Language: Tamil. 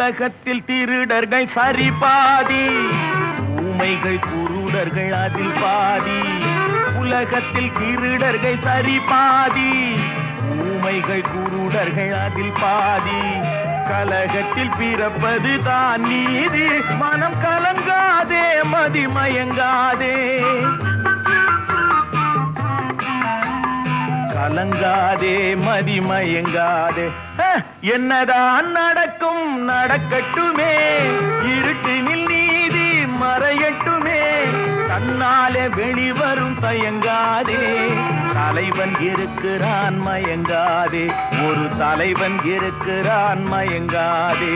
உலகத்தில் திருடர்கள் சரி பாதி, ஊமைகள் குருடர்கள் அதில் பாதி. உலகத்தில் திருடர்கள் சரி பாதி, ஊமைகள் குருடர்கள் அதில் பாதி. கலகத்தில் பிறப்பது தான் நீதி, மனம் கலங்காதே மதிமயங்காதே, கலங்காதே மதிமயங்காதே. என்னதான் நடக்கும் நடக்கட்டுமே, இருட்டினில் நீதி மறையட்டுமே, தன்னாலே வெளிவரும் தயங்காதே. தலைவன் இருக்கிறான் மயங்காதே, ஒரு தலைவன் இருக்கிறான் மயங்காதே.